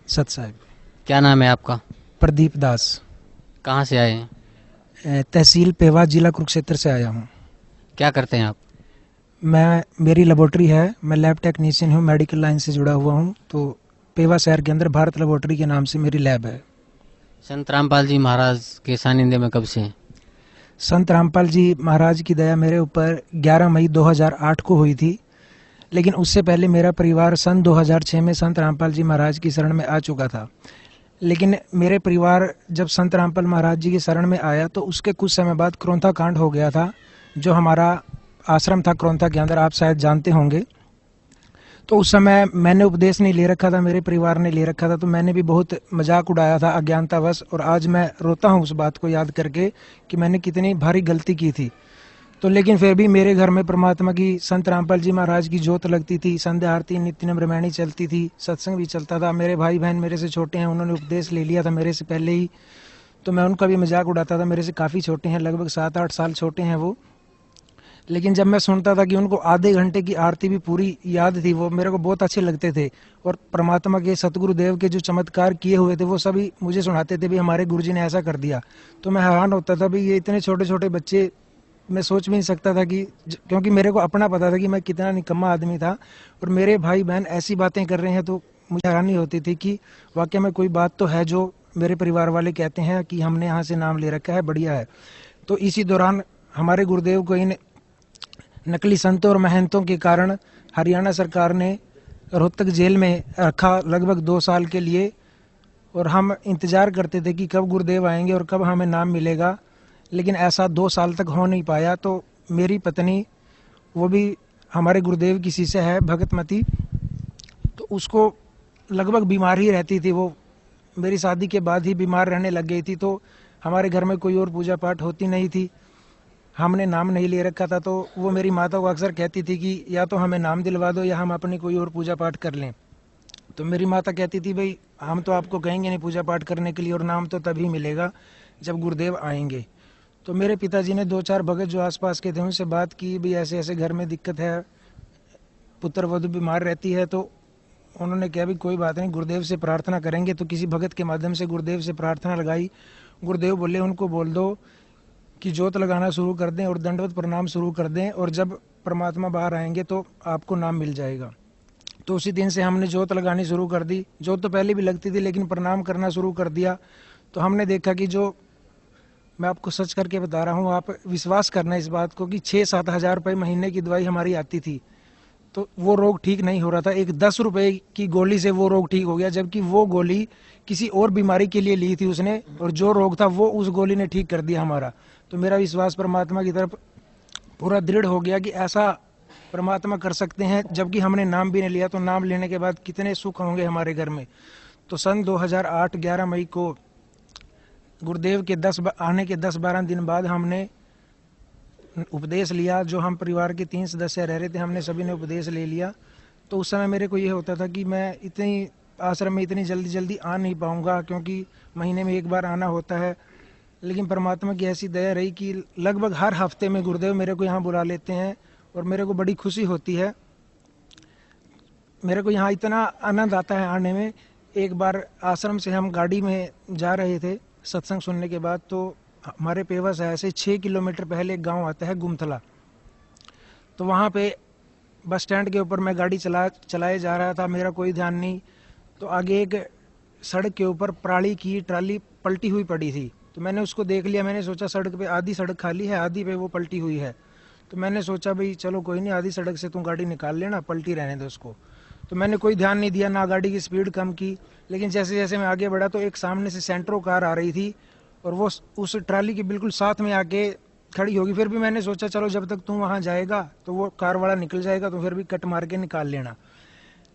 सत साहिब। क्या नाम है आपका? प्रदीप दास। कहाँ से आए हैं? तहसील पेवा, जिला कुरुक्षेत्र से आया हूँ। क्या करते हैं आप? मैं मेरी लेबोरेटरी है, मैं लैब टेक्नीशियन हूँ, मेडिकल लाइन से जुड़ा हुआ हूँ। तो पेवा शहर के अंदर भारत लेबोरेटरी के नाम से मेरी लैब है। संत रामपाल जी महाराज के सानिध्य में कब से हैं? संत रामपाल जी महाराज की दया मेरे ऊपर 11 मई 2008 को हुई थी। लेकिन उससे पहले मेरा परिवार सन 2006 में संत रामपाल जी महाराज की शरण में आ चुका था। लेकिन मेरे परिवार जब संत रामपाल महाराज जी की शरण में आया तो उसके कुछ समय बाद क्रोंथा कांड हो गया था। जो हमारा आश्रम था क्रोंथा के अंदर, आप शायद जानते होंगे। तो उस समय मैंने उपदेश नहीं ले रखा था, मेरे परिवार ने ले रखा था। तो मैंने भी बहुत मजाक उड़ाया था अज्ञानतावश, और आज मैं रोता हूँ उस बात को याद करके कि मैंने कितनी भारी गलती की थी। तो लेकिन फिर भी मेरे घर में परमात्मा की, संत रामपाल जी महाराज की जोत लगती थी, संध्या आरती नित्य नियम रामायणी चलती थी, सत्संग भी चलता था। मेरे भाई बहन मेरे से छोटे हैं, उन्होंने उपदेश ले लिया था मेरे से पहले ही। तो मैं उनका भी मजाक उड़ाता था। मेरे से काफ़ी छोटे हैं, लगभग 7-8 साल छोटे हैं वो। लेकिन जब मैं सुनता था कि उनको आधे घंटे की आरती भी पूरी याद थी, वो मेरे को बहुत अच्छे लगते थे। और परमात्मा के, सतगुरुदेव के जो चमत्कार किए हुए थे वो सभी मुझे सुनाते थे भी हमारे गुरुजी ने ऐसा कर दिया। तो मैं हैरान होता था भी ये इतने छोटे छोटे बच्चे, मैं सोच भी नहीं सकता था कि, क्योंकि मेरे को अपना पता था कि मैं कितना निकम्मा आदमी था। और मेरे भाई बहन ऐसी बातें कर रहे हैं तो मुझे हैरानी होती थी कि वाकई में कोई बात तो है जो मेरे परिवार वाले कहते हैं कि हमने यहाँ से नाम ले रखा है, बढ़िया है। तो इसी दौरान हमारे गुरुदेव को इन नकली संतों और महंतों के कारण हरियाणा सरकार ने रोहतक जेल में रखा लगभग 2 साल के लिए। और हम इंतज़ार करते थे कि कब गुरुदेव आएंगे और कब हमें नाम मिलेगा। लेकिन ऐसा 2 साल तक हो नहीं पाया। तो मेरी पत्नी, वो भी हमारे गुरुदेव की शिष्य है, भगतमती, तो उसको लगभग बीमार ही रहती थी वो। मेरी शादी के बाद ही बीमार रहने लग गई थी। तो हमारे घर में कोई और पूजा पाठ होती नहीं थी, हमने नाम नहीं ले रखा था। तो वो मेरी माता को अक्सर कहती थी कि या तो हमें नाम दिलवा दो या हम अपनी कोई और पूजा पाठ कर लें। तो मेरी माता कहती थी भाई हम तो आपको कहेंगे नहीं पूजा पाठ करने के लिए, और नाम तो तभी मिलेगा जब गुरुदेव आएंगे। तो मेरे पिताजी ने 2-4 भगत जो आसपास के थे उनसे बात की भी ऐसे ऐसे घर में दिक्कत है, पुत्र वधु बीमार रहती है। तो उन्होंने कहा भी कोई बात नहीं, गुरुदेव से प्रार्थना करेंगे। तो किसी भगत के माध्यम से गुरुदेव से प्रार्थना लगाई। गुरुदेव बोले उनको बोल दो कि जोत लगाना शुरू कर दें और दंडवत प्रणाम शुरू कर दें, और जब परमात्मा बाहर आएंगे तो आपको नाम मिल जाएगा। तो उसी दिन से हमने जोत लगानी शुरू कर दी। जोत तो पहले भी लगती थी लेकिन प्रणाम करना शुरू कर दिया। तो हमने देखा कि जो, मैं आपको सच करके बता रहा हूँ, आप विश्वास करना इस बात को, कि 6-7 हज़ार रुपये महीने की दवाई हमारी आती थी तो वो रोग ठीक नहीं हो रहा था। एक 10 रुपए की गोली से वो रोग ठीक हो गया, जबकि वो गोली किसी और बीमारी के लिए ली थी उसने, और जो रोग था वो उस गोली ने ठीक कर दिया हमारा। तो मेरा विश्वास परमात्मा की तरफ पूरा दृढ़ हो गया कि ऐसा परमात्मा कर सकते हैं। जबकि हमने नाम भी नहीं लिया, तो नाम लेने के बाद कितने सुख होंगे हमारे घर में। तो सन 2008 11 मई को गुरुदेव के आने के 10-12 दिन बाद हमने उपदेश लिया। जो हम परिवार के 3 सदस्य रह रहे थे हमने सभी ने उपदेश ले लिया। तो उस समय मेरे को ये होता था कि मैं इतनी आश्रम में इतनी जल्दी जल्दी आ नहीं पाऊंगा, क्योंकि महीने में एक बार आना होता है। लेकिन परमात्मा की ऐसी दया रही कि लगभग हर हफ्ते में गुरुदेव मेरे को यहाँ बुला लेते हैं, और मेरे को बड़ी खुशी होती है। मेरे को यहाँ इतना आनंद आता है आने में। एक बार आश्रम से हम गाड़ी में जा रहे थे सत्संग सुनने के बाद, तो हमारे पेवा शहर से 6 किलोमीटर पहले एक गांव आता है गुमथला। तो वहाँ पे बस स्टैंड के ऊपर मैं गाड़ी चलाए जा रहा था, मेरा कोई ध्यान नहीं। तो आगे एक सड़क के ऊपर पराली की ट्राली पलटी हुई पड़ी थी। तो मैंने उसको देख लिया। मैंने सोचा सड़क पे आधी सड़क खाली है, आधी पे वो पलटी हुई है। तो मैंने सोचा भाई चलो कोई नहीं, आधी सड़क से तू गाड़ी निकाल लेना, पलटी रहने दो उसको। तो मैंने कोई ध्यान नहीं दिया, ना गाड़ी की स्पीड कम की। लेकिन जैसे जैसे मैं आगे बढ़ा तो एक सामने से सेंट्रो कार आ रही थी, और वो उस ट्राली के बिल्कुल साथ में आके खड़ी होगी। फिर भी मैंने सोचा चलो जब तक तू वहाँ जाएगा तो वो कार वाला निकल जाएगा, तो फिर भी कट मार के निकाल लेना।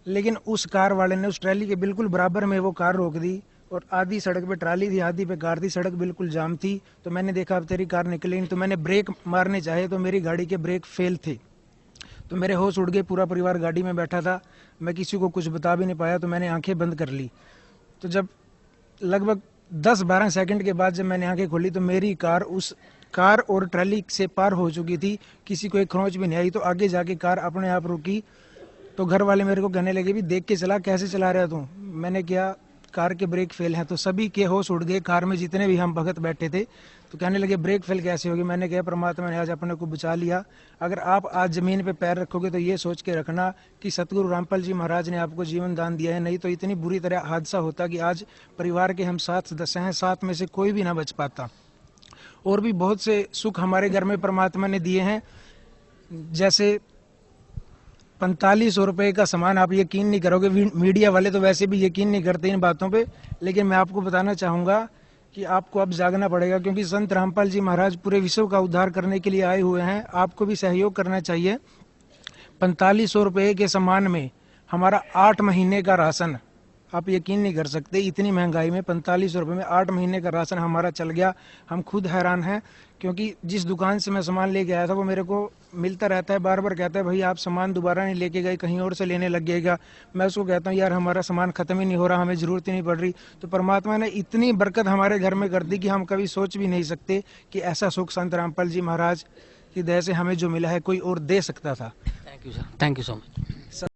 लेकिन उस कार वाले ने उस ट्राली के बिल्कुल बराबर में वो कार रोक दी, और आधी सड़क पे ट्राली थी, आधी पे कार थी, सड़क बिल्कुल जाम थी। तो मैंने देखा अब तेरी कार निकली नहीं। तो मैंने ब्रेक मारने चाहे तो मेरी गाड़ी के ब्रेक फेल थे। तो मेरे होश उड़ गए, पूरा परिवार गाड़ी में बैठा था, मैं किसी को कुछ बता भी नहीं पाया। तो मैंने आंखें बंद कर ली। तो जब लगभग 10-12 सेकंड के बाद जब मैंने आंखें खोली तो मेरी कार उस कार और ट्राली से पार हो चुकी थी, किसी को एक खरोंच भी नहीं आई। तो आगे जाके कार अपने आप रुकी। तो घर वाले मेरे को कहने लगे भी देख के चला, कैसे चला रहा तू। मैंने किया कार के ब्रेक फेल हैं। तो सभी के होश उड़ गए, कार में जितने भी हम भगत बैठे थे। तो कहने लगे ब्रेक फेल कैसे होगी। मैंने कहा परमात्मा ने आज अपने को बचा लिया। अगर आप आज ज़मीन पे पैर रखोगे तो ये सोच के रखना कि सतगुरु रामपाल जी महाराज ने आपको जीवन दान दिया है, नहीं तो इतनी बुरी तरह हादसा होता कि आज परिवार के हम 7 सदस्य हैं, 7 में से कोई भी ना बच पाता। और भी बहुत से सुख हमारे घर में परमात्मा ने दिए हैं, जैसे 4500 रुपये का सामान। आप यकीन नहीं करोगे, मीडिया वाले तो वैसे भी यकीन नहीं करते इन बातों पे, लेकिन मैं आपको बताना चाहूँगा कि आपको अब जागना पड़ेगा, क्योंकि संत रामपाल जी महाराज पूरे विश्व का उद्धार करने के लिए आए हुए हैं। आपको भी सहयोग करना चाहिए। 4500 रुपये के सामान में हमारा 8 महीने का राशन, आप यकीन नहीं कर सकते इतनी महंगाई में 4500 रुपये में 8 महीने का राशन हमारा चल गया। हम खुद हैरान हैं, क्योंकि जिस दुकान से मैं सामान लेके आया था वो मेरे को मिलता रहता है, बार बार कहता है भाई आप सामान दोबारा नहीं लेके गए, कहीं और से लेने लग गएगा। मैं उसको कहता हूँ यार हमारा सामान खत्म ही नहीं हो रहा, हमें ज़रूरत ही नहीं पड़ रही। तो परमात्मा ने इतनी बरकत हमारे घर में कर दी कि हम कभी सोच भी नहीं सकते कि ऐसा सुख संत रामपाल जी महाराज की दया से हमें जो मिला है कोई और दे सकता था। Thank you sir, thank you so much.